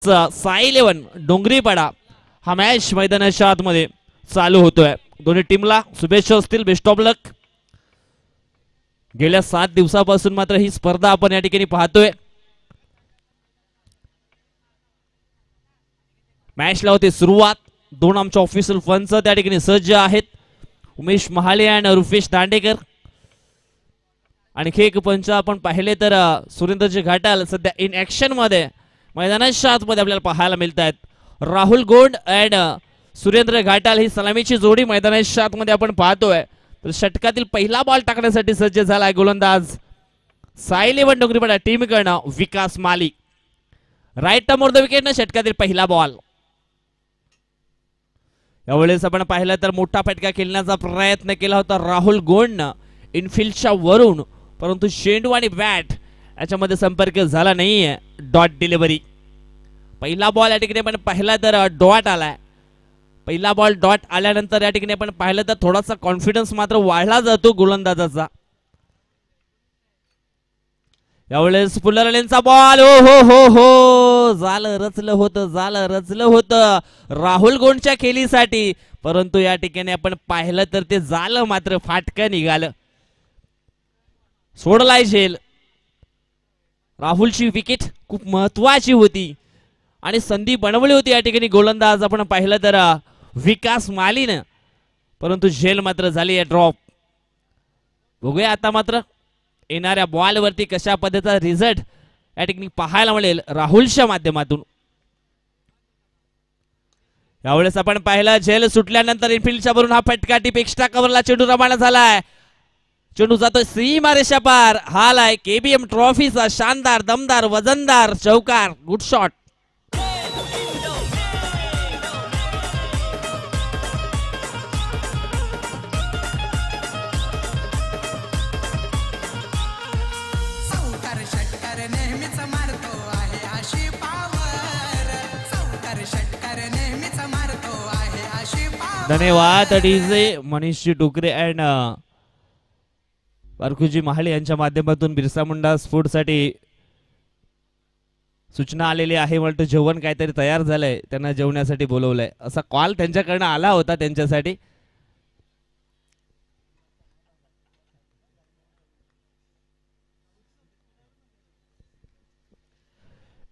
साई 11 डोंगरीपाडा हा मॅच मैदानाच्या आतमध्ये चालू होतोय। दोन्ही टीमला शुभेच्छा असतील, बेस्ट ऑफ लक। गेल्या 7 दिवसापासून मात्र ही स्पर्धा आपण या ठिकाणी पाहतोय। मॅचला होते सुरुवात। दोन आमच्या ऑफिशियल फंच त्या ठिकाणी सज्ज आहेत, उमेश महाले आणि रुपेश दांडेकर। आणखी एक पंच आपण पाहिले तर सुरेंद्रजी घाटाल सध्या इन ऍक्शन मध्ये मैदानाच्या आतमध्ये आपल्याला पाहायला मिळत आहेत। राहुल गोंड अँड सुरेंद्र घाटाल ही सलामीची जोडी मैदानाच्या आतमध्ये आपण पाहतोय। तर षटकातील पहिला बॉल टाकण्यासाठी सज्ज झालाय गोलंदाज साई 11 डोंगरीपाडा टीम कडनं विकास माली। राईट टर्म द विकेट न षटकातील पहिला बॉल। यावेळेस आपण पाहिलं तर मोठा फटका खेळण्याचा प्रयत्न केला होता राहुल गोंडनं इनफिल्डच्या वरून, परंतु चेंडू आणि बॅट याच्यामध्ये संपर्क झाला नाहीये। Dot delivery. पहिला बॉल या ठिकाणी आपण पाहिला तर डॉट आलाय। पहिला बॉल डॉट आल्यानंतर या ठिकाणी आपण पाहिलं तर थोडासा कॉन्फिडन्स मात्र वाढला जातो गोलंदाजाचा। यावेळेस पुलरलेंचा बॉल, ओ हो हो हो, झालं रचलं होतं राहुल गोंडच्या खेळीसाठी, परंतु या ठिकाणी आपण पाहिलं तर ते झालं मात्र फाटकं निघालं। सोडलाय झेल। राहुलची विकेट खूप महत्वाची होती आणि संधी बनवली होती या ठिकाणी गोलंदाज आपण पाहिलं तर विकास मालीनं, परंतु झेल मात्र झाली आहे ड्रॉप। बघूया आता मात्र येणाऱ्या बॉल वरती कशा पद्धतीचा रिझल्ट या ठिकाणी पाहायला मिळेल राहुलच्या माध्यमातून। यावेळेस आपण पाहिलं झेल सुटल्यानंतर इनफिल्डच्या वरून हा फटका टीप एक्स्ट्रा कव्हरला चेंडू रवाना झालाय। चेंडू जातोय सीमा रेषा पार। हाल आहे केबीएम ट्रॉफीचा शानदार दमदार वजनदार चौकार। Good shot. धन्यवाद डीजे मनीष डुकरे अँड बारकुजी महाले यांच्या माध्यमातून बिरसा मुंडा स्पोर्ट्स साठी सूचना आलेली आहे। म्हणतो जेवण काहीतरी तयार झालंय, त्यांना जेवण्यासाठी बोलवलंय असा कॉल त्यांच्याकडनं आला होता त्यांच्यासाठी।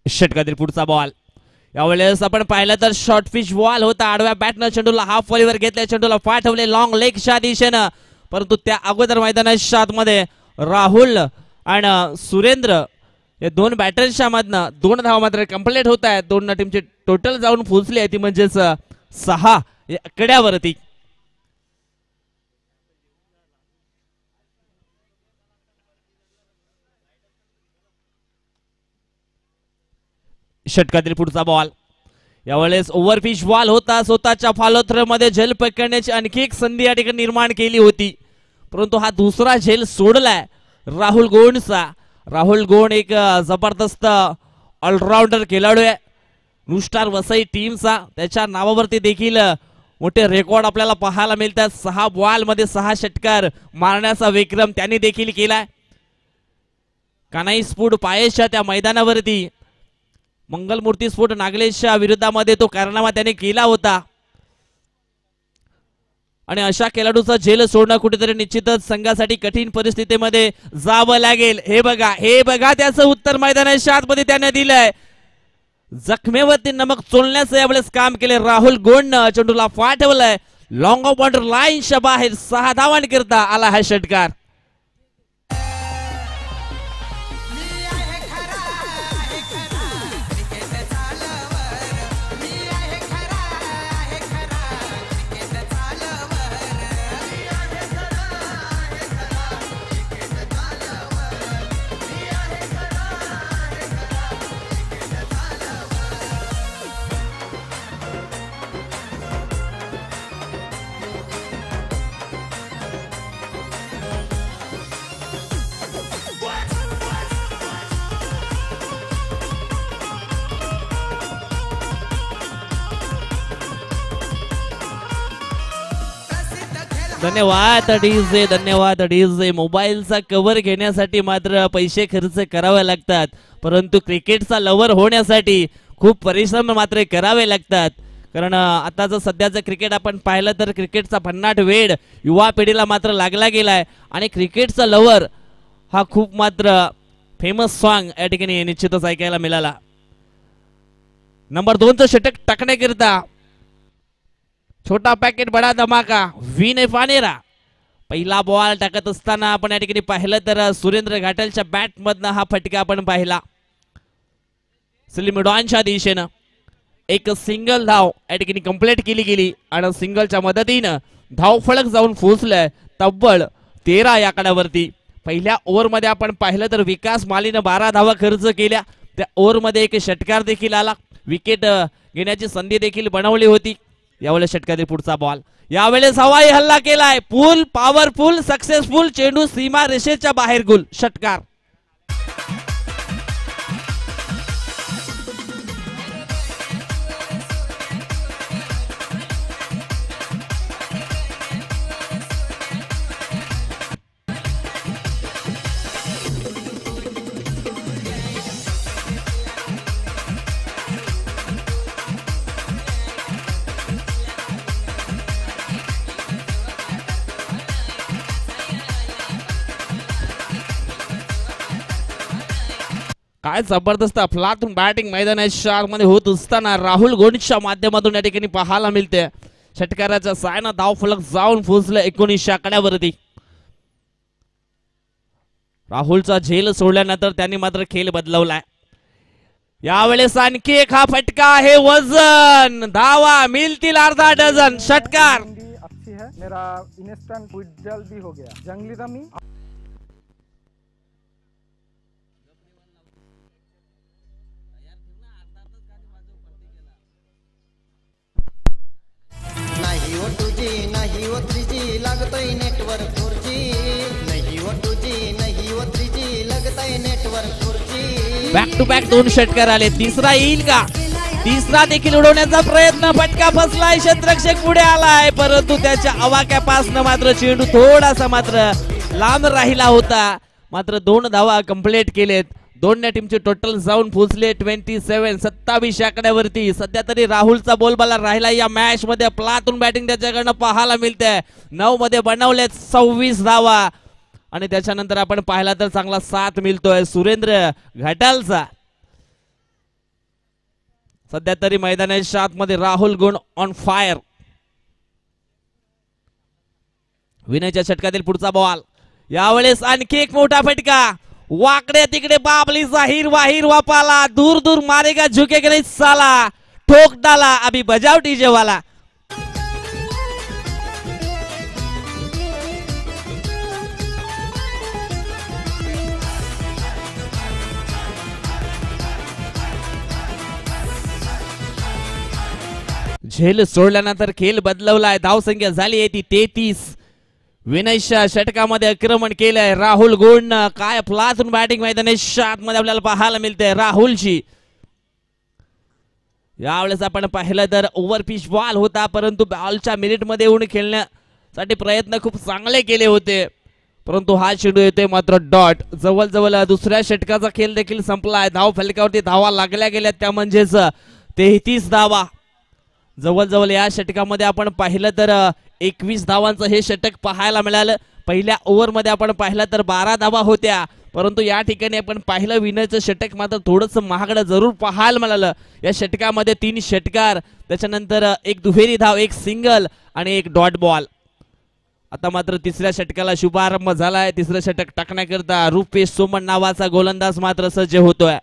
षटकातील पुढचा बॉल। यावेळेस आपण पाहिलं तर शॉर्ट पिच बॉल होता। आडव्या बॅटनं चेंडूला हाफ वॉलीवर घेतल्या, चेंडूला पाठवले लॉंग लेगच्या दिशेनं, परंतु त्या अगोदर मैदानाच्या आतमध्ये राहुल आणि सुरेंद्र या दोन बॅटर्सच्या मधनं 2 धावा मात्र कंप्लीट होत आहेत। दोन टीमची टोटल जाऊन पोहोचली आहे ती म्हणजेच 6 या आकड्यावरती। षटकातील पुढचा बॉल। यावेळेस ओव्हरपिच बॉल होता। स्वतःच्या फॉलो थ्रो मध्ये झेल पकडण्याची आणखी एक संधी या ठिकाणी निर्माण केली होती, परंतु हा दुसरा झेल सोडलाय राहुल गोंडचा। राहुल गोंड एक जबरदस्त ऑलराऊंडर खेळाडू आहे नुस्टार वसई टीमचा। त्याच्या नावावरती देखील मोठे रेकॉर्ड आपल्याला पाहायला मिळतात। 6 बॉल मध्ये 6 षटकार मारण्याचा विक्रम त्यांनी देखील केलाय। कानाई स्पोर्ट पायसच्या त्या मैदानावरती मंगलमूर्ती स्पोर्ट नागलेशच्या विरोधामध्ये तो कारनामा त्याने केला होता आणि अशा खेळाडूचा झेल सोडणं कुठेतरी निश्चितच संघासाठी कठीण परिस्थितीमध्ये जावं लागेल। हे बघा त्याचं उत्तर मैदानाच्या आतमध्ये त्याने दिलंय। जखमेवरती नमक चोळण्याचं यावेळेस काम केले राहुल गोंडनं। चेंडूला पाठवलंय लॉंग ऑफ बॉर्डर लाईनच्या बाहेर। 6 धावांकरता आला हा षटकार। धन्यवाद डीजे। मोबाईलचा कव्हर घेण्यासाठी मात्र पैसे खर्च करावे लागतात, परंतु क्रिकेटचा लवर होण्यासाठी खूप परिश्रम मात्र करावे लागतात, कारण आताचं सध्याचं क्रिकेट आपण पाहिलं तर क्रिकेटचा भन्नाट वेड युवा पिढीला मात्र लागला गेलाय आणि क्रिकेटचा लवर हा खूप मात्र फेमस सॉन्ग या ठिकाणी निश्चितच ऐकायला मिळाला. नंबर 2चं षटक टाकण्याकरिता छोटा पॅकेट बडा धमाका विनय पानेरा. पहिला बॉल टाकत असताना आपण या ठिकाणी पाहिलं तर सुरेंद्र घाटलच्या बॅट मधनं हा फटका आपण पाहिला. स्लिमडॉनच्या दिशेनं एक सिंगल धाव या ठिकाणी कंप्लीट केली गेली आणि सिंगलच्या मदतीनं धाव फलक जाऊन पोहोचलंय तब्बल 13 या आकड्यावरती. पहिल्या ओव्हरमध्ये आपण पाहिलं तर विकास मालीनं 12 धावा खर्च केल्या. त्या ओव्हरमध्ये एक षटकार देखील आला, विकेट घेण्याची संधी देखील बनवली होती. यावेळेस षटकातील पुढचा बॉल, यावेळेस हवाई हल्ला केलाय, फुल पॉवरफुल सक्सेसफुल चेंडू सीमा रेषेच्या बाहेर गोल षटकार. काय जबरदस्त अफलातून बॅटिंग मैदानाच्या आतमध्ये होत असताना राहुल गोंडच्या माध्यमातून या ठिकाणी पाहायला मिळते. षटकाराच्या सायना धाव फलक जाऊन पोहोचलं 19 आकड्यावरती. राहुलचा झेल सोडल्यानंतर त्यांनी मात्र खेळ बदलवलाय. यावेळेस आणखी एक हा फटका आहे, वजन धावा मिळतील अर्धा डझन षटकार. अच्छी है, मेरा इंस्टेंट विड्रॉल भी हो गया. जंगली रमी नाही हो 2G नाही हो 3G लागतोय नेटवर्क 4G. नाही हो 2G नाही हो 3G लागतोय network 4G. Back to back 2 षटकार आले, तिसरा येईल का? तिसरा देखील उडवण्याचा प्रयत्न, फटका फसलाय, क्षेत्ररक्षक पुढे आलाय परंतु त्याच्या अवाक्यापासनं मात्र चेंडू थोडासा मात्र लांब राहिला होता. मात्र 2 धावा कंप्लीट केलेत. दोन्ही टीमचे टोटल जाऊन पोहोचले 27 आकड्यावरती. सध्या तरी राहुलचा बोलबाला राहिला या मॅच मध्ये. प्लातून बॅटिंग त्याच्याकडनं पाहायला मिळते. 9 मध्ये बनवलेत 26 धावा आणि त्याच्यानंतर आपण पाहिला तर चांगला साथ मिळतोय सुरेंद्र घाटालचा. सध्या तरी मैदानाच्या आतमध्ये राहुल गोंड ऑन फायर. विनयच्या षटकातील पुढचा बॉल, यावेळेस आणखी एक मोठा फटका, वाकडे तिकडे बाबली जाहीर वाहिर वापाला, दूर दूर मारेगा झुकेगा नहीं साला, ठोक डाला अभी बजाव डीजे वाला. झेल सोडल्यानंतर खेळ बदलवलाय. धावसंख्या झाली आहे ती 33. विनयच्या षटकामध्ये आक्रमण केलंय राहुल गोंड. काय प्लातून बॅटिंग मैदानाच्या आतमध्ये आपल्याला पाहायला मिळते राहुलची. यावेळेस आपण पाहिलं तर ओव्हरपिच बॉल होता परंतु बॉलच्या मिनिट मध्ये येऊन खेळण्यासाठी प्रयत्न खूप चांगले केले होते परंतु हा चेंडू येतोय मात्र डॉट. जवळजवळ दुसऱ्या षटकाचा खेळ देखील संपलाय. धाव फलकावरती धावा लागल्या गेल्या त्या म्हणजेच 33 धावा. जवळजवळ या षटकामध्ये आपण पाहिलं तर 21 धावांचं हे षटक पाहायला मिळालं. पहिल्या ओव्हरमध्ये आपण पाहिलं तर 12 धावा होत्या परंतु या ठिकाणी आपण पाहिलं विनयचं षटक मात्र थोडंसं महागडं जरूर पाहायला मिळालं. या षटकामध्ये 3 षटकार, त्याच्यानंतर एक दुहेरी धाव, एक सिंगल आणि एक डॉट बॉल. आता मात्र तिसऱ्या षटकाला शुभारंभ झालाय. तिसरं षटक टाकण्याकरता रुपेश सोमन नावाचा गोलंदाज मात्र सज्ज होतोय.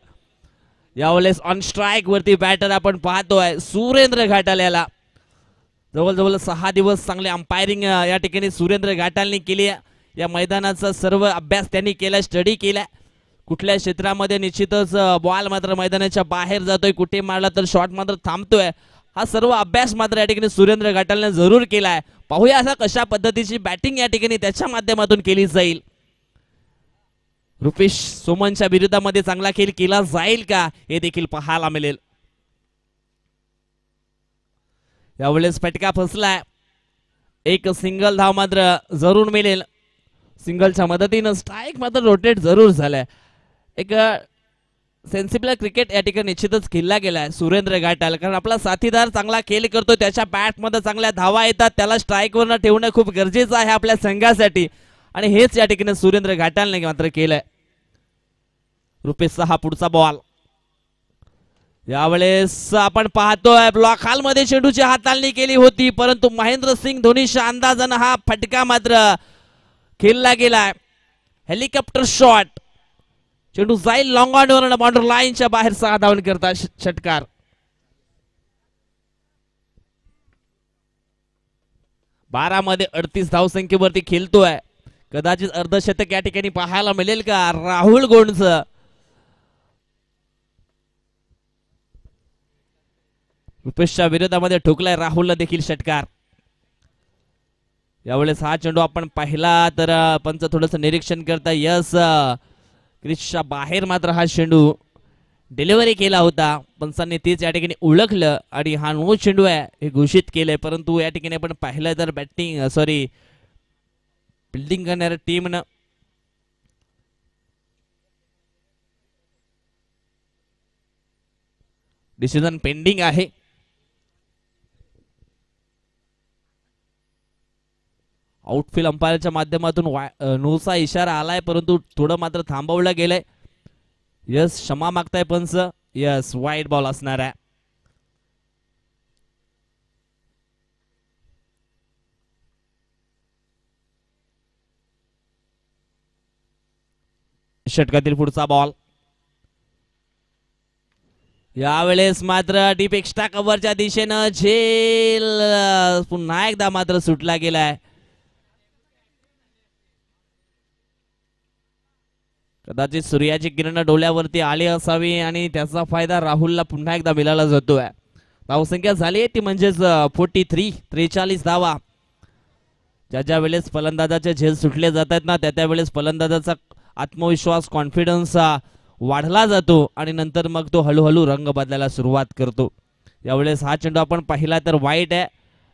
यावेळेस ऑन स्ट्राइक वरती बॅटर आपण पाहतोय सुरेंद्र घाटाल्याला. जवळजवळ 6 दिवस चांगले अंपायरिंग या ठिकाणी सुरेंद्र घाटालने केली. या मैदानाचा सर्व अभ्यास त्यांनी केला, स्टडी केला. कुठल्या क्षेत्रामध्ये निश्चितच बॉल मात्र मैदानाच्या बाहेर जातोय, कुठे मारला तर शॉट मात्र थांबतोय, हा सर्व अभ्यास मात्र या ठिकाणी सुरेंद्र घाटालने जरूर केलाय. पाहूया असा कशा पद्धतीची बॅटिंग या ठिकाणी त्याच्या माध्यमातून केली जाईल. रुपेश सोमनच्या विरोधामध्ये चांगला खेळ केला जाईल का हे देखील पाहायला मिळेल. यावेळेस फटका फसलाय. एक सिंगल धाव मात्र जरूर मिळेल. सिंगलच्या मदतीनं स्ट्राइक मात्र रोटेट जरूर झालाय. एक सेन्सिबल क्रिकेट या ठिकाणी निश्चितच खेळला गेलाय सुरेंद्र घाटाल, कारण आपला साथीदार चांगला खेळ करतो, त्याच्या बॅट मध्ये चांगल्या धावा येतात, त्याला स्ट्राईक वर ठेवणं खूप गरजेचं आहे आपल्या संघासाठी आणि हेच या ठिकाणी सुरेंद्र घाटालने मात्र केलंय. रुपेश हा पुढचा बॉल. यावेळेस आपण पाहतोय ब्लॉक हॉल मध्ये चेंडूची हाताळणी केली होती, परंतु महेंद्र सिंग धोनीच्या अंदाजानं हा फटका मात्र खेळला गेलाय. हेलिकॉप्टर शॉट, चेंडू जाईल लॉंग ऑन वर, बाउंड्री लाईनच्या बाहेर 6 धावन करता षटकार. बारा मध्ये 38 धावसंख्येवरती खेळतोय. कदाचित अर्धशतक या ठिकाणी पाहायला मिळेल का राहुल गोंडचं. रुपेशच्या विरोधामध्ये ठोकलाय राहुलला देखील षटकार. यावेळेस हा चेंडू आपण पाहिला तर पंच थोडंसं निरीक्षण करता. यस, क्रिसच्या बाहेर मात्र हा चेंडू डिलिव्हरी केला होता, पंचांनी तेच या ठिकाणी ओळखलं आणि हा नो चेंडू आहे हे घोषित केलंय. परंतु या ठिकाणी आपण पाहिलं तर फिल्डिंग करणाऱ्या टीमनं डिसिजन पेंडिंग आहे. आउटफील्ड अंपायरच्या माध्यमातून नोचा इशारा आलाय, परंतु थोडं मात्र थांबवलं गेलंय. यस, क्षमा मागताय पंच. यस, वाईड बॉल असणार आहे. षटकातील पुढचा बॉल. यावेळेस मात्र डीप एक्स्ट्रा कव्हरच्या दिशेनं झेल पुन्हा एकदा मात्र सुटला गेलाय. कदाचित सूर्याची किरण डोळ्यावरती आली असावी आणि त्याचा फायदा राहुलला पुन्हा एकदा मिळाला जातोय. धावसंख्या झाली आहे ती म्हणजेच 43 धावा. ज्या वेळेस फलंदाजाचे झेल सुटले जातात ना, त्या वेळेस फलंदाजाचा आत्मविश्वास, कॉन्फिडन्स वाढला जातो आणि नंतर मग तो हळूहळू रंग बदलायला सुरुवात करतो. यावेळेस हा चेंडू आपण पाहिला तर वाईट आहे.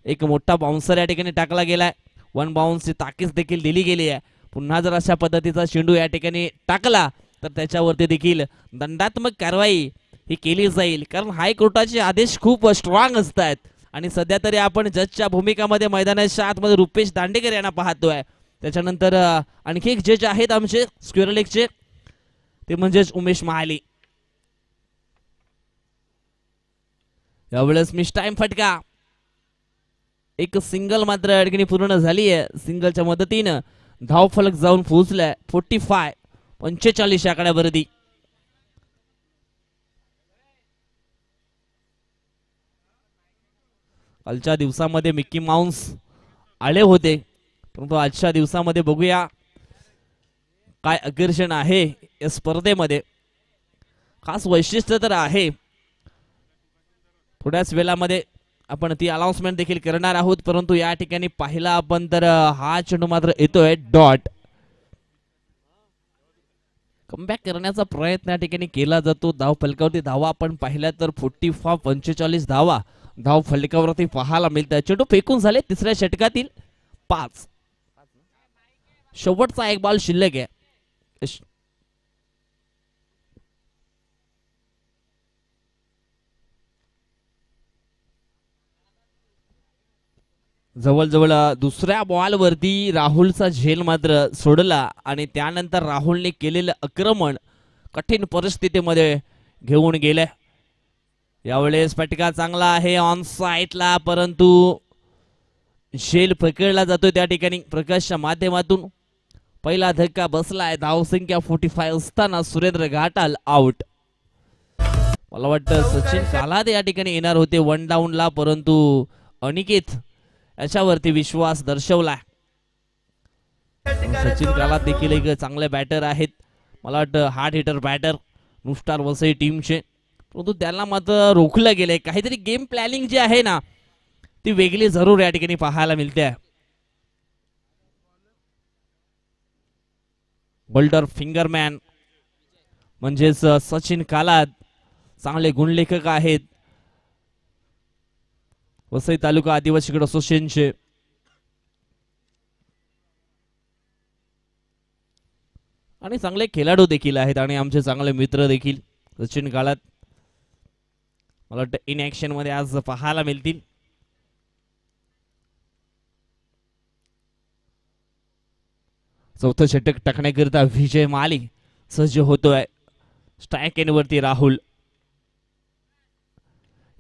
एक मोठा बाउन्सर या ठिकाणी टाकला गेलाय. 1 बाउन्सची ताकीद देखील दिली गेली आहे. पुन्हा जर अशा पद्धतीचा चेंडू या ठिकाणी टाकला तर त्याच्यावरती देखील दंडात्मक कारवाई ही केली जाईल, कारण हायकोर्टाचे आदेश खूप स्ट्रॉंग असतात. आणि सध्या तरी आपण जजच्या भूमिकामध्ये मैदानाच्या आतमध्ये रुपेश दांडेकर यांना पाहतोय. त्याच्यानंतर आणखी एक जज आहेत आमचे स्क्वेअर लेगचे, ते म्हणजेच उमेश महाले. यावेळेस मिस टाइम फटका. एक सिंगल मात्र या ठिकाणी पूर्ण झाली आहे. सिंगलच्या मदतीनं धाव फलक जाऊन पोहोचलाय 45 आकड्यावरती. कालच्या दिवसामध्ये मिक्की माउस आले होते, परंतु आजच्या दिवसामध्ये बघूया काय आकर्षण आहे या स्पर्धेमध्ये. खास वैशिष्ट्य तर आहे. थोड्याच वेळामध्ये आपण ती अनाउन्समेंट देखील करणार आहोत, परंतु या ठिकाणी पाहिला आपण तर हा चेंडू मात्र येतोय डॉट. कमबॅक करण्याचा प्रयत्न या ठिकाणी केला जातो. धाव फलकावरती धावा आपण पाहिल्या तर 45 धावा धाव फलकावरती पाहायला मिळतात. चेंडू फेकून झाले तिसऱ्या षटकातील 5. शेवटचा एक बॉल शिल्लक आहे. जवळजवळ दुसऱ्या बॉलवरती राहुलचा झेल मात्र सोडला आणि त्यानंतर राहुलने केलेलं आक्रमण कठीण परिस्थितीमध्ये घेऊन गेले. यावेळेस फटका चांगला आहे ऑन साइडला, परंतु झेल पकडला जातो त्या ठिकाणी प्रकाशच्या माध्यमातून. पहिला धक्का बसलाय. धावसंख्या 45 असताना सुरेंद्र घाटाल आउट. मला वाटतं सचिन कालाद या ठिकाणी येणार होते 1 डाऊनला, परंतु अनिकेत याच्यावरती विश्वास दर्शवला. सचिन कालाद देखील एक चांगले बॅटर आहेत. मला वाटतं हार्ड हिटर बॅटर नुस्टार वसई टीमचे, परंतु त्याला मात्र रोखलं गेलंय. काहीतरी गेम प्लॅनिंग जी आहे ना ती वेगळी जरूर या ठिकाणी पाहायला मिळते. बोल्डर फिंगरमॅन म्हणजेच सचिन कालाद चांगले गुणलेखक आहेत वसई तालुका आदिवासी क्रिकेट असोसिएशनचे. आणि चांगले खेळाडू देखील आहेत आणि आमचे चांगले मित्र देखील. सचिन काळत मला वाटतं इन ऍक्शन मध्ये आज पाहायला मिळतील. चौथं षटक टाकण्याकरिता विजय माली सज्ज होतोय. स्ट्राइक एंड वरती राहुल.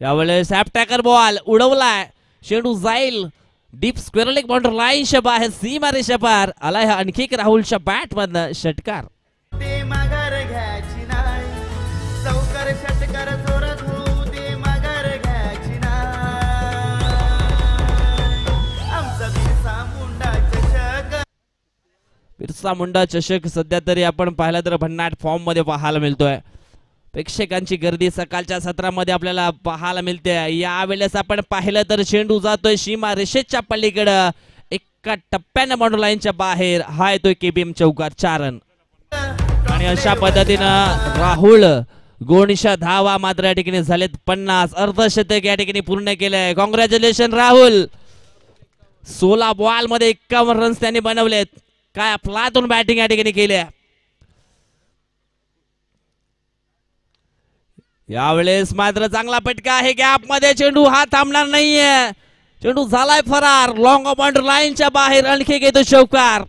यावेळेस टॅकर बॉल उडवलाय. चेंडू जाईल डीप स्क्वेअर लेग बाउंड्री लाईनच्या बाहेर सीमा रेषा पार आलाय. हा आणखी एक राहुलच्या बॅट मधनं षटकार. बिरसा मुंडा चषक सध्या तरी आपण पाहिलं तर भन्नाट फॉर्म मध्ये पाहायला मिळतोय. प्रेक्षकांची गर्दी सकाळच्या सत्रामध्ये आपल्याला पाहायला मिळते. यावेळेस आपण पाहिलं तर चेंडू जातोय सीमा रेषेच्या पलीकडे एका टप्प्याने बाउंड्री लाईनच्या बाहेर. हा येतोय केबीएम चौकार 4 रन. आणि अशा पद्धतीनं राहुल गोणीच्या धावा मात्र या ठिकाणी झालेत 50. अर्धशतक या ठिकाणी पूर्ण केलंय. कॉंग्रॅच्युलेशन राहुल. 16 बॉल मध्ये 51 रन्स त्यांनी बनवलेत. काय अफलातून बॅटिंग या ठिकाणी केली आहे. यावेळेस मात्र चांगला फटका आहे गॅप मध्ये. चेंडू हा थांबणार नाहीये. चेंडू झालाय फरार. लॉंग बाउंड्री लाईनच्या बाहेर आणखी घेतो चौकार.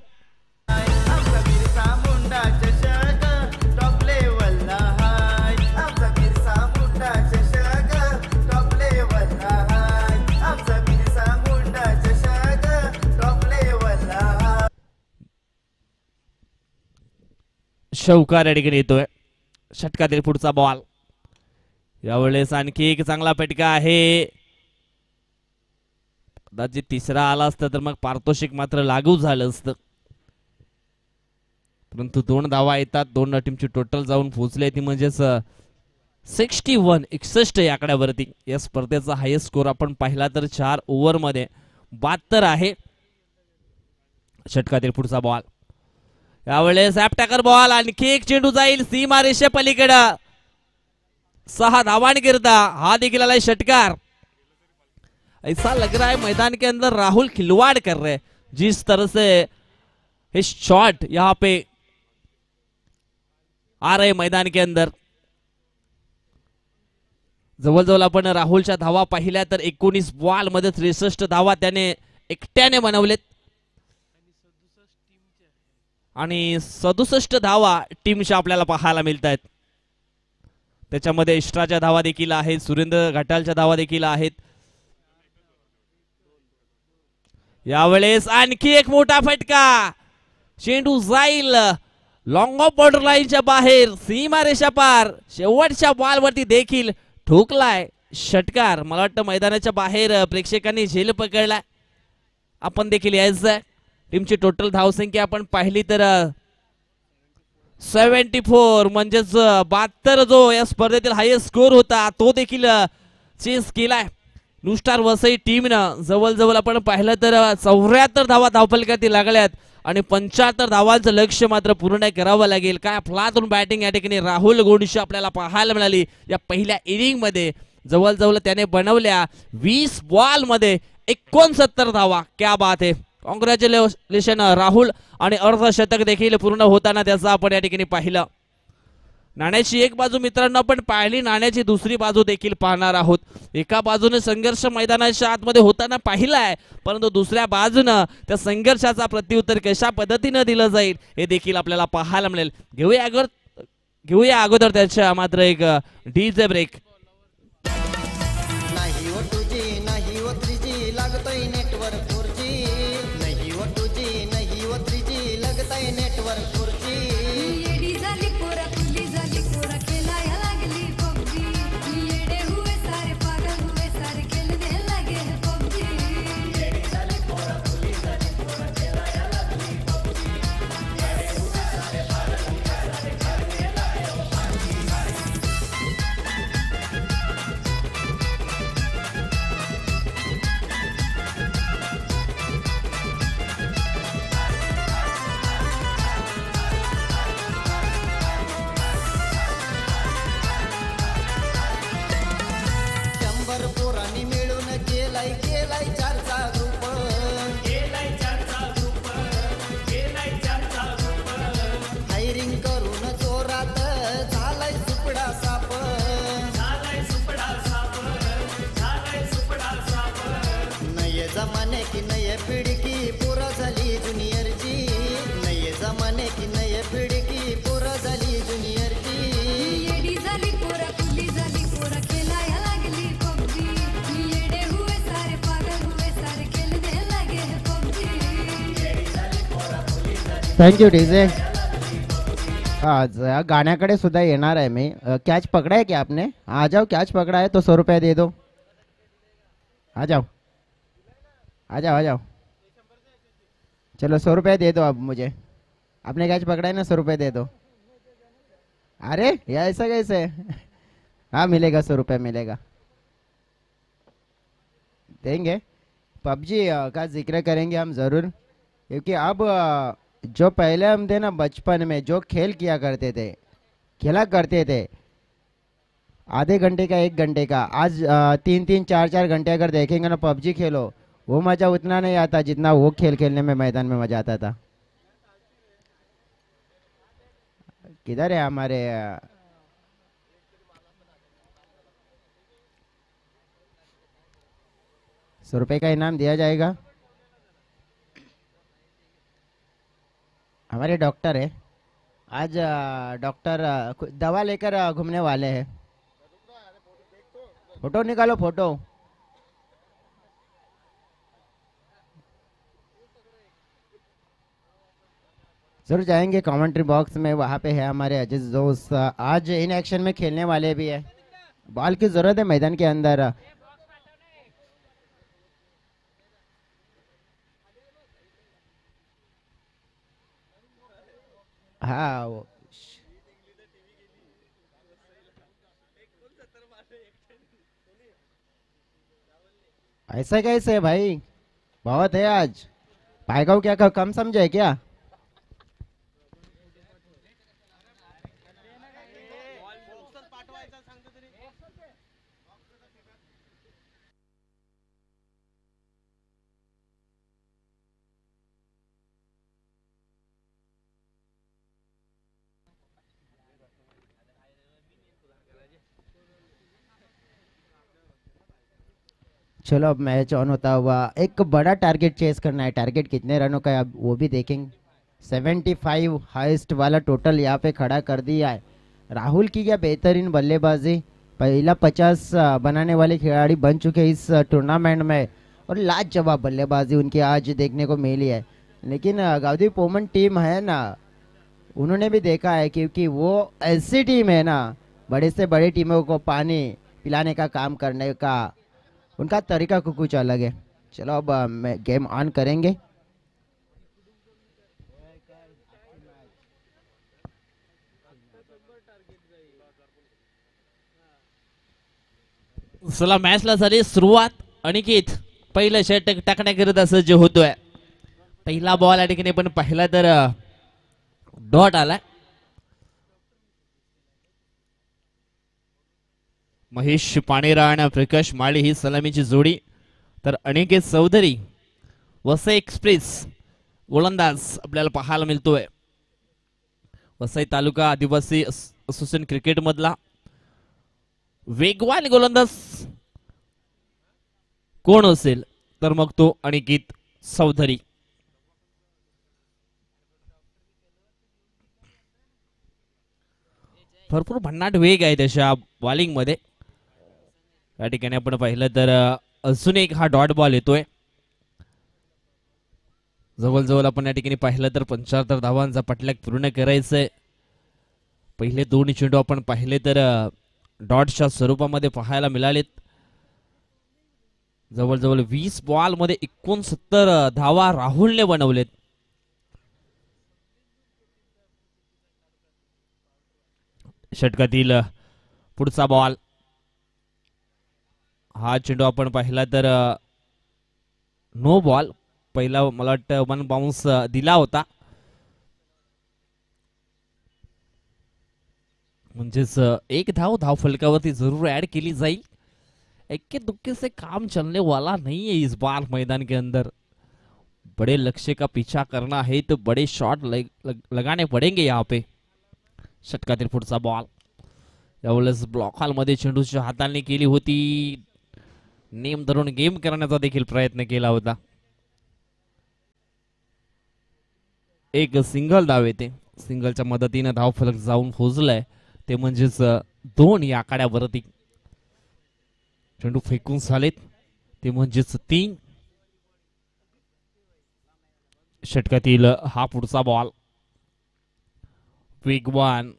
चौकार या ठिकाणी येतोय. षटकातील पुढचा बॉल. यावेळेस आणखी एक चांगला फटका आहे. कदाचित तिसरा आला असता तर मग पारितोषिक मात्र लागू झालं असतं. परंतु 2 धावा येतात. 2 टीमची टोटल जाऊन पोहोचली ती म्हणजेच 61 या आकड्यावरती. या स्पर्धेचा हायेस्ट स्कोर आपण पाहिला तर 4 ओव्हर मध्ये 72 आहे. षटकातील पुढचा बॉल. यावेळेस टॅकर बॉल. आणखी एक चेंडू जाईल सीमा रेषे पलीकडे. 6 धावांकरिता हा देखील आलाय षटकार. ऐसा लग रहा है मैदान के अंदर राहुल खिलवाड़ कर रहे हैं. जिस तरह से ये शॉट यहाँ पे आ रहे मैदान के अंदर. जवळजवळ आपण राहुलच्या धावा पाहिल्या तर 19 बॉल मध्ये 63 धावा त्याने एकट्याने बनवलेत. आणि 67 धावा टीमच्या आपल्याला पाहायला मिळत आहेत. त्याच्यामध्ये एक्स्ट्राच्या धावा देखील आहेत. सुरेंद्र घाटालच्या धावा देखील आहेत. यावेळेस आणखी एक मोठा फटका. चेंडू जाईल लॉंग ऑफ बॉर्डर लाईनच्या बाहेर सीमा रेषा पार. शेवटच्या बॉल वरती देखील ठोकलाय षटकार. मला वाटतं मैदानाच्या बाहेर प्रेक्षकांनी झेल पकडलाय. आपण देखील यायचं. टीमची टोटल धावसंख्या आपण पाहिली तर 74 म्हणजेच 72 जो या स्पर्धेतील हायेस्ट स्कोर होता तो देखील चेस केलाय. न्यू स्टार वसई टीमनं जवळजवळ आपण पाहिलं तर 74 धावा धावफलकातील लागल्यात. आणि 75 धावांचं लक्ष्य मात्र पूर्ण करावं लागेल. काय अफलातून बॅटिंग या ठिकाणी राहुल गोंडशी आपल्याला पाहायला मिळाली. या पहिल्या इनिंग मध्ये जवळजवळ त्याने बनवल्या 20 बॉल मध्ये 69 धावा. क्या बात आहे. कॉंग्रॅच्युलेशन राहुल. आणि अर्धशतक देखील पूर्ण होताना त्याचं आपण या ठिकाणी पाहिलं. नाण्याची एक बाजू मित्रांनो आपण पाहिली. नाण्याची दुसरी बाजू देखील पाहणार आहोत. एका बाजूने संघर्ष मैदानाच्या आतमध्ये होताना पाहिलाय. परंतु दुसऱ्या बाजूनं त्या संघर्षाचा प्रत्युत्तर कशा पद्धतीने दिलं जाईल हे देखील आपल्याला पाहायला मिळेल. घेऊया अगोदर त्याच्या मात्र एक डीजे ब्रेक. नाही ओ 2G नाही ओ 3G लागतोय नेटवर्क 4G. नाही ओ 2G नाही ओ 3G लागतोय नेटवर्क 4G. येडी झाली पोरा कुली झाली पोरा खेळायला लागली पबजी. येडे हुए सारे पागल हुए सारे खेळने लगे पबजी. येडी झाली पोरा कुली झाली पोरा खेळायला लागली पबजी. येडे हुए सारे पागल हुए सारे खेळने लगे पबजी. जमाने की नई पिढी की पोरं झाली ज्युनियरची नये जमाने की नई पिढी की पोरं झाली ज्युनियरची येडी झाली पोरा खुली झाली पोरा खेलाया लागली पबजी येडे हुए सारे पागल हुए सारे खेलने लगे हैं पबजी थँक यू डीजे. आज या गाण्याकडे सुद्धा येणार आहे मी. कॅच पकड़ा है क्या आपने? आ जाओ, कॅच पकड़ा है तो 100 रुपये दे दो. आ जाओ आ जाओ आ जाओ. चलो 100 रुपये दे दो अब मुझे. आपने कैच पकड़ा है ना, 100 रुपये दे दो. अरे ये ऐसा कैसे? हाँ मिलेगा, 100 रुपये मिलेगा, देंगे. पबजी का जिक्र करेंगे हम ज़रूर, क्योंकि अब जो पहले हम थे ना बचपन में जो खेल किया करते थे, खेला करते थे आधे घंटे का 1 घंटे का, आज 3-3 4-4 घंटे अगर देखेंगे ना पबजी खेलो, वो मज़ा उतना नहीं आता जितना वो खेल खेलने में मैदान में मज़ा आता था. किधर है हमारे 100 रुपये का इनाम दिया जाएगा. हमारे डॉक्टर है आज, डॉक्टर दवा लेकर घूमने वाले हैं. फोटो निकालो, फोटो. जरूर जाएंगे कमेंट्री बॉक्स में, वहाँ पे है हमारे अजीज दोस्त. आज इन एक्शन में खेलने वाले भी है. बॉल की जरूरत है मैदान के अंदर. हाँ वो ऐसा कैसे है भाई, बहुत है आज. पाएगा क्या कम समझे क्या? चलो अब मैच ऑन होता हुआ एक बड़ा टारगेट चेस करना है. टारगेट कितने रनों का है अब वो भी देखेंगे. 75 हाईएस्ट वाला टोटल यहाँ पे खड़ा कर दिया है. राहुल की क्या बेहतरीन बल्लेबाजी, पहला 50 बनाने वाले खिलाड़ी बन चुके हैं इस टूर्नामेंट में, और लाजवाब बल्लेबाजी उनकी आज देखने को मिली है. लेकिन गावदी पोमन टीम है ना, उन्होंने भी देखा है, क्योंकि वो ऐसी टीम है ना, बड़े से बड़े टीमों को पानी पिलाने का काम करने का उनका तरीका को कुछ अलग है. चलो अब गेम ऑन करेंगे. चला मॅचला झाली सुरुवात. अनिकेत पहिलं षटक टाकण्याकरिता सज्ज होतोय. पहिला बॉल या ठिकाणी पण पाहिला तर डॉट आलाय. महेश पाणेरा आणि प्रकाश माळी ही सलामीची जोडी, तर अनिकेत चौधरी वसई एक्सप्रेस गोलंदाज आपल्याला पाहायला मिळतोय. वसई तालुका आदिवासी असोसिएशन क्रिकेट मधला वेगवान गोलंदाज कोण असेल तर मग तो अनिकेत चौधरी. भरपूर भन्नाट वेग आहे त्याच्या बॉलिंग मध्ये. या ठिकाणी आपण पाहिलं तर अजून एक हा डॉट बॉल येतोय. जवळजवळ आपण या ठिकाणी पाहिलं तर 75 धावांचा पटलाक पूर्ण करायचंय. पहिले 2 चेंडू आपण पाहिले तर डॉटच्या स्वरूपामध्ये पाहायला मिळालेत. जवळजवळ 20 बॉल मध्ये 69 धावा राहुलने बनवलेत. षटकातील पुढचा बॉल, हा चेंडू आपण पाहिला तर नो बॉल. पहिला मला वाटतं 1 बाउन्स दिला होता, म्हणजेच एक धाव फलकावरती जरूर ऐड केली जाईल. इक्के दुक्के से काम चलने वाला नहीं है इस बार मैदान के अंदर. बड़े लक्ष्य का पीछा करना है तो बड़े शॉट लगाने पड़ेंगे यहाँ पे. षटकातील पुढचा बॉल, यावेळेस ब्लॉक हॉल मध्ये चेंडूच्या हाताळणी केली होती. नेम धरून गेम करण्याचा देखील प्रयत्न केला होता. एक सिंगल धाव येते. सिंगलच्या मदतीने धाव फलक जाऊन पोहोचलाय ते म्हणजेच 2 या आकड्यावरती. चेंडू फेकून झालेत ते म्हणजेच 3. षटकातील हा पुढचा बॉल वेगवान,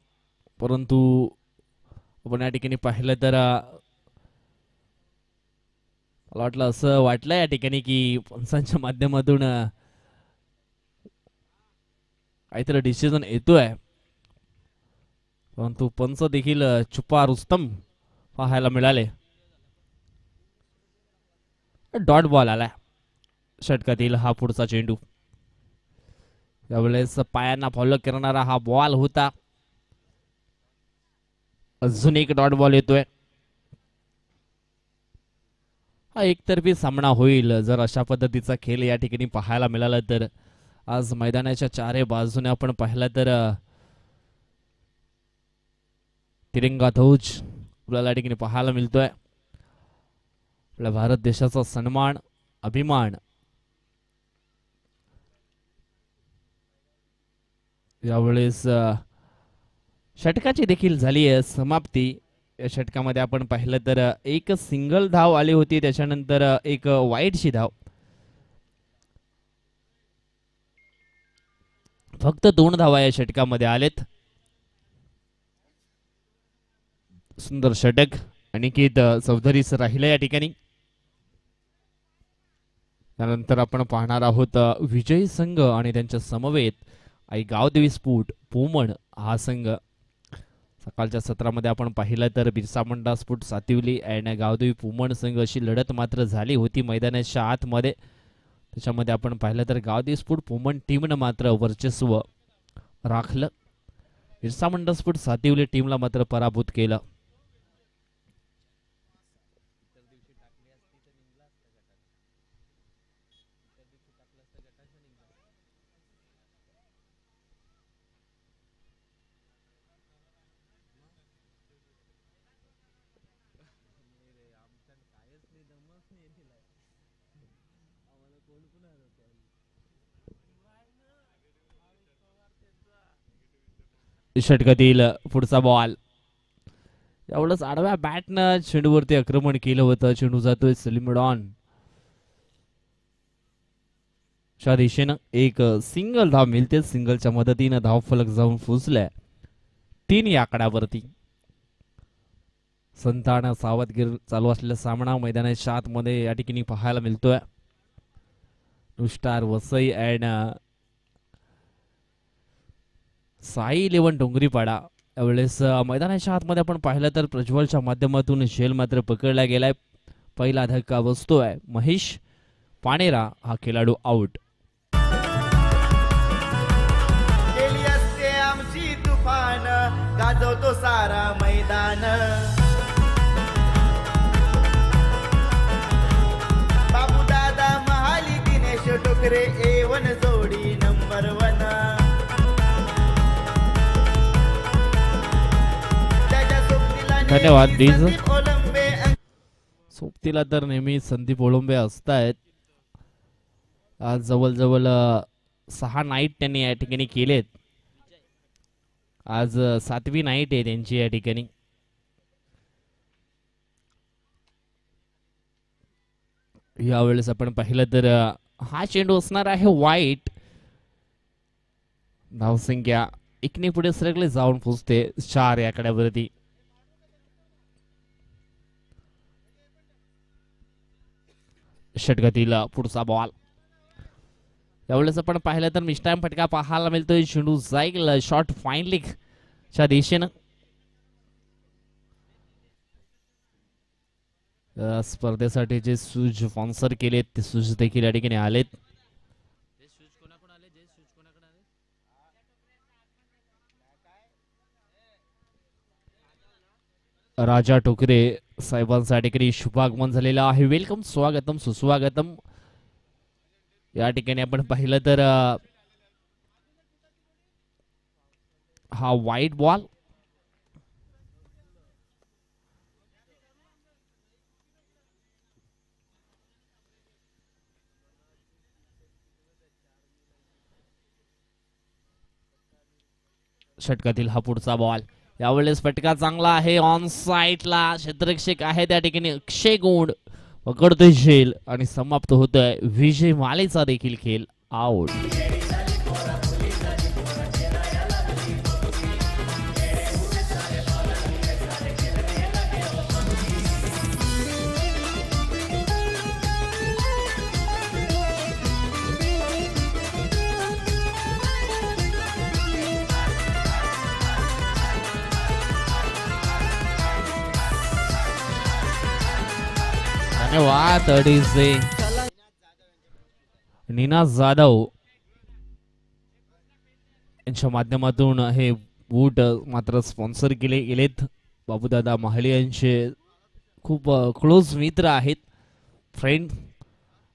परंतु आपण या ठिकाणी पाहिलं तर मला वाटलं असं वाटलं या ठिकाणी की पंचांच्या माध्यमातून काहीतरी डिसिजन येतोय, परंतु पंच देखील छुपा रुस्तम पाहायला मिळाले. डॉट बॉल आलाय. षटकातील हा पुढचा चेंडू. यावेळेस पायांना फॉलो करणारा हा बॉल होता. अजून एक डॉट बॉल येतोय. हा एकतर्फी सामना होईल जर अशा पद्धतीचा खेळ या ठिकाणी पाहायला मिळाला तर. आज मैदानाच्या चारही बाजूने आपण पाहिलं तर तिरंगा ध्वज आपल्याला या ठिकाणी पाहायला मिळतोय. आपल्या भारत देशाचा सन्मान, अभिमान यावेळेस षटकाची देखील झाली आहे समाप्ती. या षटकामध्ये आपण पाहिलं तर एक सिंगल धाव आली होती, त्याच्यानंतर एक वाईटची धाव. फक्त 2 धावा या षटकामध्ये आलेत. सुंदर षटक अनिकेत चौधरीच राहिलं या ठिकाणी. त्यानंतर आपण पाहणार आहोत विजयी संघ आणि त्यांच्या समवेत आई गावदेवी स्फोट पोमण हा संघ. सकाळच्या सत्रामध्ये आपण पाहिलं तर बिरसा मुंडा स्फोट सातिवली आणि गावदेवी पोमण संघ अशी लढत मात्र झाली होती मैदानाच्या आतमध्ये. त्याच्यामध्ये आपण पाहिलं तर गावदेवी स्फोट पोमण टीमनं मात्र वर्चस्व राखलं. बिरसा मुंडा स्फोट सातिवली टीमला मात्र पराभूत केलं. षटकातील पुढचा बॉल. एवढंच आडव्या बॅटनं चेंडूवरती आक्रमण केलं होतं. चेंडू जातोय सलीमडॉन च्या दिशेनं. एक सिंगल धाव मिळते. सिंगलच्या मदतीनं धाव फलक जाऊन पोहोचलाय 3 या आकड्यावरती. संतान सावधगिर चालू असलेला सामना मैदानाच्या आतमध्ये या ठिकाणी पाहायला मिळतोय. नुस्टार वसई अँड साई 11 डोंगरीपाडा. यावेळेस मैदानाच्या आतमध्ये आपण पाहिलं तर प्रज्वलच्या माध्यमातून झेल मात्र पकडला गेलाय. पहिला धक्का बसतोय. महेश पाणेरा हा खेळाडू आउट. गेली असते आमची तुफान, गाजवतो सारा मैदान. बाबू दादा महाली दिनेश टोकरे A1 जोडी नंबर 1. धन्यवाद डीज. संदीप ओलंबे सोबतीला तर नेहमी संदीप ओळंबे असतायत. आज जवळजवळ 6 नाईट त्यांनी या ठिकाणी केलेत. आज 7वी नाईट आहे त्यांची या ठिकाणी. यावेळेस आपण पाहिलं तर हा चेंडू असणार आहे वाईट. धावसंख्या 1 पुढे सरकले जाऊन पोहोचते 4 या आकड्यावरती. षटकातील पुढचा बॉल. यावेळेस आपण पाहिलं तर मिस्टाईम फटका पाहायला मिळतोय. चेंडू जाईल शॉर्ट फाईन लेग च्या दिशेनं. स्पर्धेसाठी जे शूज स्पॉन्सर केलेत ते शूज देखील या ठिकाणी आलेत. राजा टोकरे साहेबांचा ठिकाणी शुभागमन झालेलं आहे. वेलकम, स्वागतम, सुस्वागतम. या ठिकाणी आपण पाहिलं तर हा वाईट बॉल. षटकातील हा पुढचा बॉल. यावेळेस फटका चांगला आहे ऑन साईडला. क्षेत्ररक्षक आहे त्या ठिकाणी अक्षय गोंड पकडतोय झेल आणि समाप्त होतोय विजय मालेचा देखील खेळ आउट. धन्यवाद अडीचे नीना जाधव यांच्या माध्यमातून हे बूट मात्र स्पॉन्सर केले गेलेत. बाबूदादा महाले यांचे खूप क्लोज मित्र आहेत, फ्रेंड.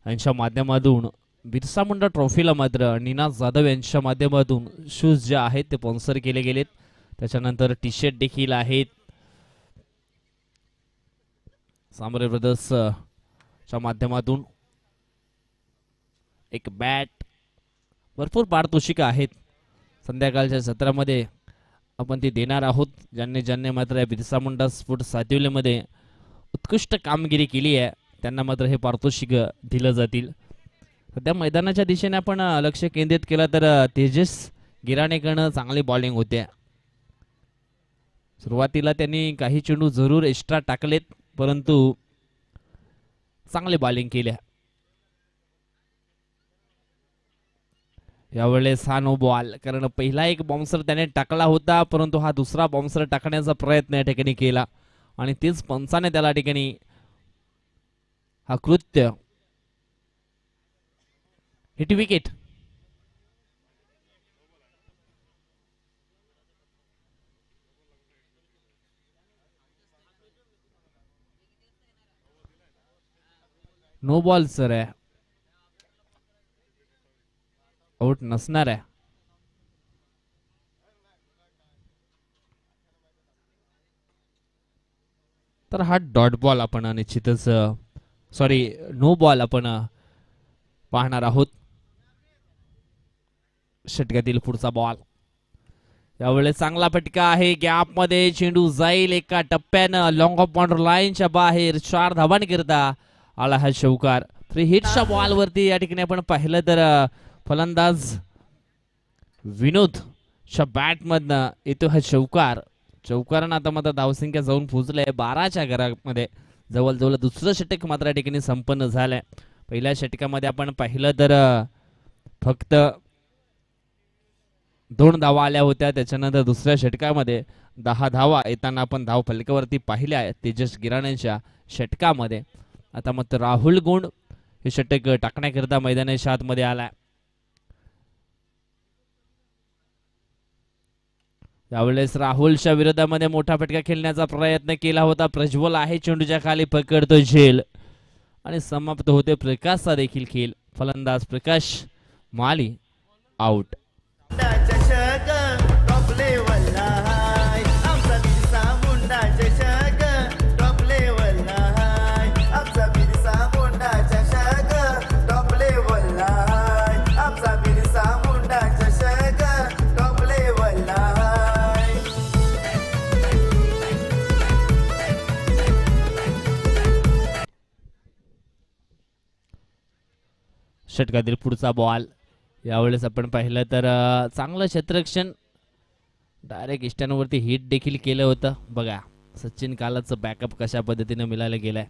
यांच्या माध्यमातून बिरसा मुंडा ट्रॉफीला मात्र नीना जाधव यांच्या माध्यमातून शूज जे आहेत ते स्पॉन्सर केले गेलेत. त्याच्यानंतर टी शर्ट देखील आहेत. सामरे ब्रदर्स च्या माध्यमातून एक बॅट, भरपूर पारितोषिकं आहेत. संध्याकाळच्या सत्रामध्ये आपण ती देणार आहोत. ज्यांनी मात्र बिरसा मुंडा स्पोर्ट्स सातिवलेमध्ये उत्कृष्ट कामगिरी केली आहे त्यांना मात्र हे पारितोषिक दिलं जातील. सध्या मैदानाच्या दिशेने आपण लक्ष केंद्रित केलं तर तेजस गिराणेकडनं चांगली बॉलिंग होते. सुरुवातीला त्यांनी काही चेंडू जरूर एक्स्ट्रा टाकलेत, परंतु चांगले बॉलिंग केल्या. यावेळेस हा नो बॉल, कारण पहिला एक बॉम्सर त्याने टाकला होता, परंतु हा दुसरा बॉम्सर टाकण्याचा प्रयत्न या ठिकाणी केला आणि तेच पंचाने त्याला ठिकाणी हा कृत्य hit wicket. No ball sir आहे, आउट नसणार आहे. तर हा डॉट बॉल आपण निश्चितच नो बॉल आपण पाहणार आहोत. षटकातील पुढचा बॉल. यावेळेस चांगला फटका आहे, गॅप मध्ये चेंडू जाईल एका टप्प्यानं लॉंग ऑफ बाउंड्री लाईनच्या बाहेर. 4 धावांकरिता आला हा चौकार. फ्री हिटच्या बॉल वरती या ठिकाणी आपण पाहिलं तर फलंदाज विनोदच्या बॅट मधनं येतो हा चौकार. चौकारानं आता मात्र धावसंख्या जाऊन पोहोचलंय 12च्या घरामध्ये. जवळजवळ दुसरं षटक मात्र या ठिकाणी संपन्न झालंय. पहिल्या षटकामध्ये आपण पाहिलं तर फक्त 2 धावा आल्या होत्या. त्याच्यानंतर दुसऱ्या षटकामध्ये 10 धावा येताना आपण धाव फलकावरती पाहिल्या तेजस गिराणेच्या षटकामध्ये. आता मात्र राहुल गोंड हे षटक टाकण्याकरिता मैदानाच्या आतमध्ये आलाय. यावेळेस राहुलच्या विरोधामध्ये मोठा फटका खेळण्याचा प्रयत्न केला होता. प्रज्वल आहे चेंडूच्या खाली, पकडतो झेल आणि समाप्त होते प्रकाशचा देखील खेळ. फलंदाज प्रकाश माली आउट. चषक टॉप लेवलला हाय आमचा बिरसा मुंडा. चषक टॉप लेवलला हाय आमचा बिरसा मुंडा. चषक टॉप लेवलला हाय आमचा बिरसा मुंडा. चषक टॉप लेवलला हाय. षटकातील पुढचा बॉल. यावेळेस आपण पाहिलं तर चांगलं क्षेत्ररक्षण, डायरेक्ट स्टँडवरती हिट देखील केलं होतं. बघा सचिन कालाचं बॅकअप कशा पद्धतीने मिळायला गेलाय.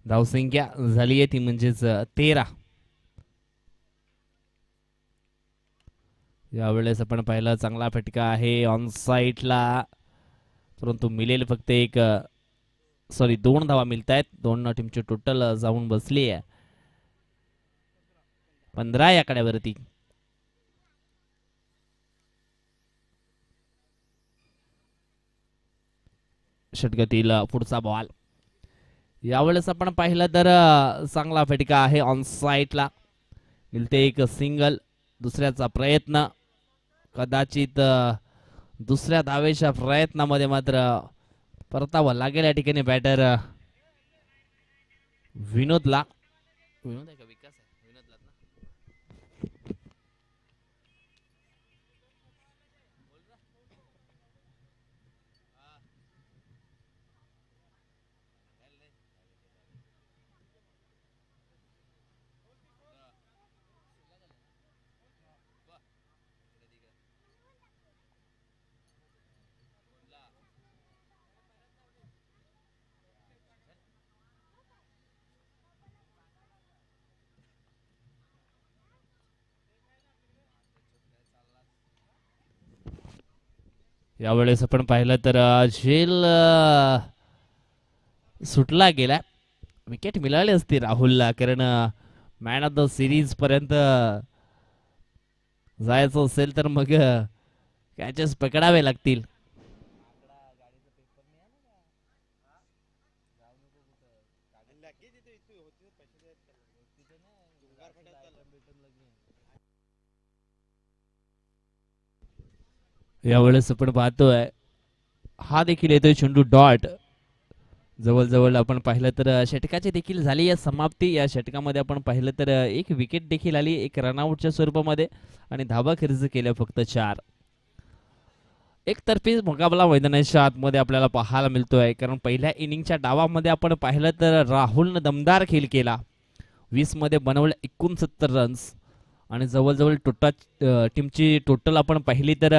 धावसंख्या झाली आहे ती म्हणजेच 13. यावेळेस आपण पाहिलं चांगला फटका आहे ऑन साईडला, परंतु मिळेल फक्त 2 धावा मिळत आहेत. 2 टीमची टोटल जाऊन बसली आहे 15 या कड्यावरती. षटकातील पुढचा बॉल. यावेळेस आपण पाहिलं तर चांगला फटका आहे ऑन साईडला, मिळते एक सिंगल. दुसऱ्याचा प्रयत्न, कदाचित दुसऱ्या धावेच्या प्रयत्नामध्ये मात्र परतावा लागेल या ठिकाणी बॅटर विनोदला. विनोद आहे का विकास आहे? विनोदला ना. यावेळेस आपण पाहिलं तर झेल सुटला गेला. विकेट मिळाली असती राहुलला, कारण मॅन ऑफ द सिरीज पर्यंत जायचं असेल तर मग कॅचेस पकडावे लागतील. यावेळेस आपण पाहतोय हा देखील येतोय चेंडू डॉट. जवळजवळ आपण पाहिलं तर षटकाची देखील झाली या समाप्ती. या षटकामध्ये आपण पाहिलं तर एक विकेट देखील आली, एक रनआउटच्या स्वरूपामध्ये, आणि धावा खर्च केल्या फक्त 4. एकतर्फी मुकाबला मैदानाच्या आतमध्ये आपल्याला पाहायला मिळतोय, कारण पहिल्या इनिंगच्या डावामध्ये आपण पाहिलं तर राहुलनं दमदार खेळ केला. 20 मध्ये बनवले 69 रन्स, आणि जवळजवळ टीमची टोटल आपण पाहिली तर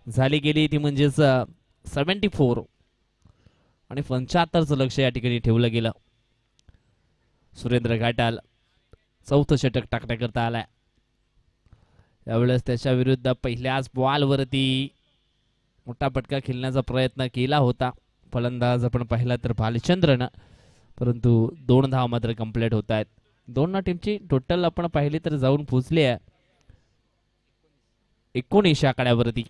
झाली गेली ती म्हणजेच 74, आणि 75चं लक्ष या ठिकाणी ठेवलं गेलं. सुरेंद्र घाटाल चौथं षटक टाकण्याकरता आलाय. यावेळेस त्याच्या विरुद्ध पहिल्याच बॉलवरती मोठा फटका खेळण्याचा प्रयत्न केला होता फलंदाज आपण पाहिला तर भालचंद्रनं, परंतु 2 धावा मात्र कंप्लीट होत आहेत. दोन टीमची टोटल आपण पाहिली तर जाऊन पोहोचली आहे 19 आकड्यावरती.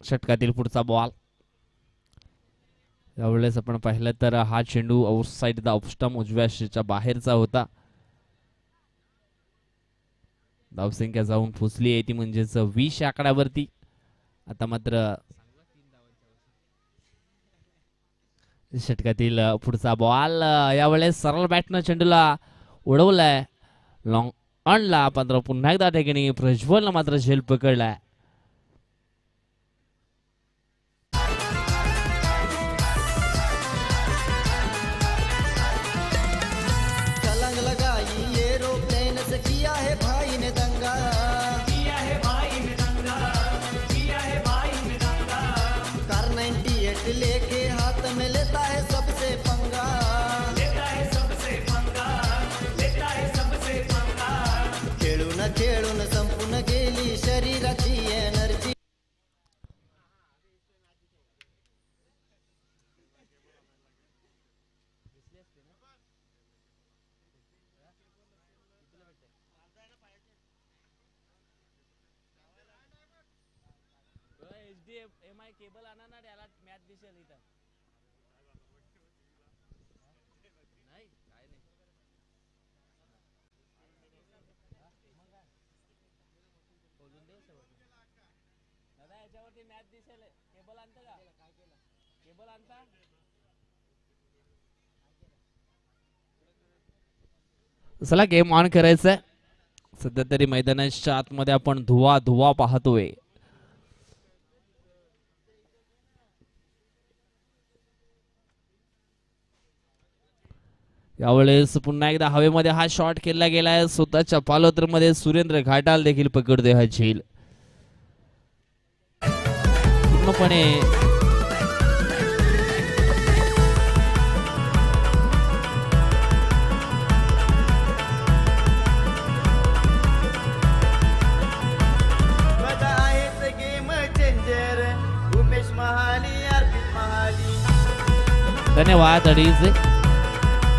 षटकातील पुढचा बॉल. यावेळेस आपण पाहिलं तर हा चेंडू आउटसाइड द ऑफस्टंप उजव्या शीच्या बाहेरचा होता. धावसंख्या जाऊन पोचली आहे ती म्हणजेच 20 आकड्यावरती. आता मात्र षटकातील पुढचा बॉल. यावेळेस सरळ बॅटनं चेंडूला उडवलाय, लॉंग ऑनला, मात्र पुन्हा एकदा ठिकाणी प्रज्वलनं मात्र झेल पकडलाय. छलांग लगाई एरोप्लेन से किया है भाई ने दंगा, कार 98 लेके हाथ में लेता है सबसे पंगा, खेळून संपून गेली शरीराची एनर्जी. HDMI केबल आणा ना, त्याला मॅच दिसेल इथं. नाही काय नाही. दादा याच्यावरती मॅच दिसेल, केबल आणता का? केबल आणता? चला गेम ऑन करायचंय. सध्या तरी मैदानाच्या आतमध्ये आपण धुवा पाहतोय. यावेळेस पुन्हा एकदा हवेमध्ये हा शॉट खेळला गेलाय. स्वतःच्या पालोत्रमध्ये सुरेंद्र घाटाल देखील पकडतोय हा झेल. पूर्णपणे मजा आहेच गेम चेंजर, उमेश महाली, अर्पित महाली. धन्यवाद. अडीच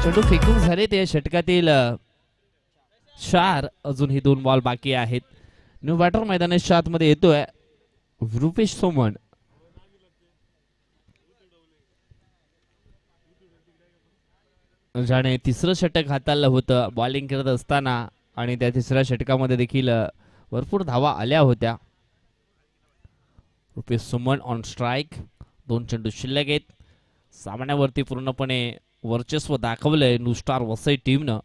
चेंडू फेकून झाले ते षटकातील 4. अजूनही 2 बॉल बाकी आहेत. न्यू बॅटर मैदानाच्या आतमध्ये येतोय रुपेश सोमण. ज्याने 3रं षटक हाताळलं होतं बॉलिंग करत असताना, आणि त्या 3ऱ्या षटकामध्ये देखील भरपूर धावा आल्या होत्या. Rupesh Soman on strike. 2 चेंडू शिल्लक आहेत. सामन्यावरती पूर्णपणे वर्चस्व दाखवलंय न्यू स्टार वसई टीमनं.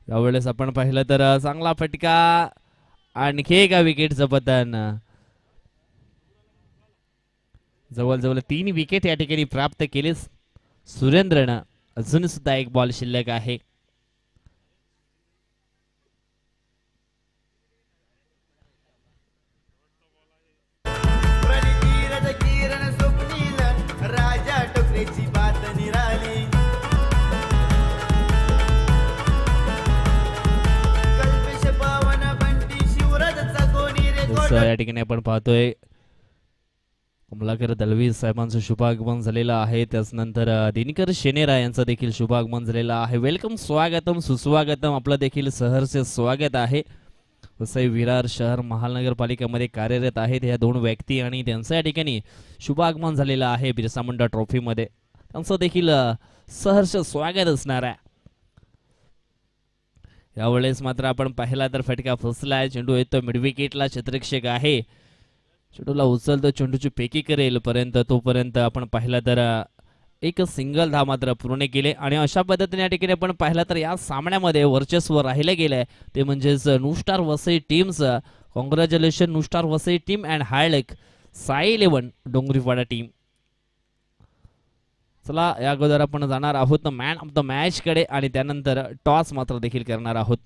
यावेळेस आपण पाहिलं तर चांगला फटका, आणखी एका विकेटचं पतन. जवळजवळ 3 विकेट या ठिकाणी प्राप्त केले सुरेंद्रनं. अजून सुद्धा 1 बॉल शिल्लक आहे. किरण स्वप्नील, राजा टोकरेची बात निराली. या ठिकाणी आपण पाहतोय कमलाकर दळवी साहेबांचं शुभागमन झालेलं आहे. त्याचनंतर दिनकर शेनेरा यांचं देखील शुभागमन झालेलं आहे. वेलकम, स्वागतम, सुस्वागतम, आपलं देखील सहर्ष स्वागत आहे. वसई विरार शहर महानगरपालिकेमध्ये कार्यरत आहेत या दोन व्यक्ती आणि त्यांचं या ठिकाणी शुभागमन झालेलं आहे बिरसा मुंडा ट्रॉफीमध्ये. त्यांचं देखील सहर्ष स्वागत असणार आहे. यावेळेस मात्र आपण पाहिला तर फटका फसलाय. चेंडू येतो मिड विकेटला, क्षेत्ररक्षक आहे, चेंडूला उचलतो, चेंडूची पेकी करेल पर्यंत तोपर्यंत आपण पाहिला तर एक सिंगल धाव मात्र पूर्ण केले. आणि अशा पद्धतीने या ठिकाणी आपण पाहिला तर या सामन्यामध्ये वर्चस्व राहिलं गेलंय ते म्हणजेच न्यू स्टार वसई टीमचं. Congratulation new star Vasai team and हायलेक साई 11 डोंगरीवाडा टीम. चला या अगोदर आपण जाणार आहोत मॅन ऑफ द मॅच कडे आणि त्यानंतर टॉस मात्र देखील करणार आहोत.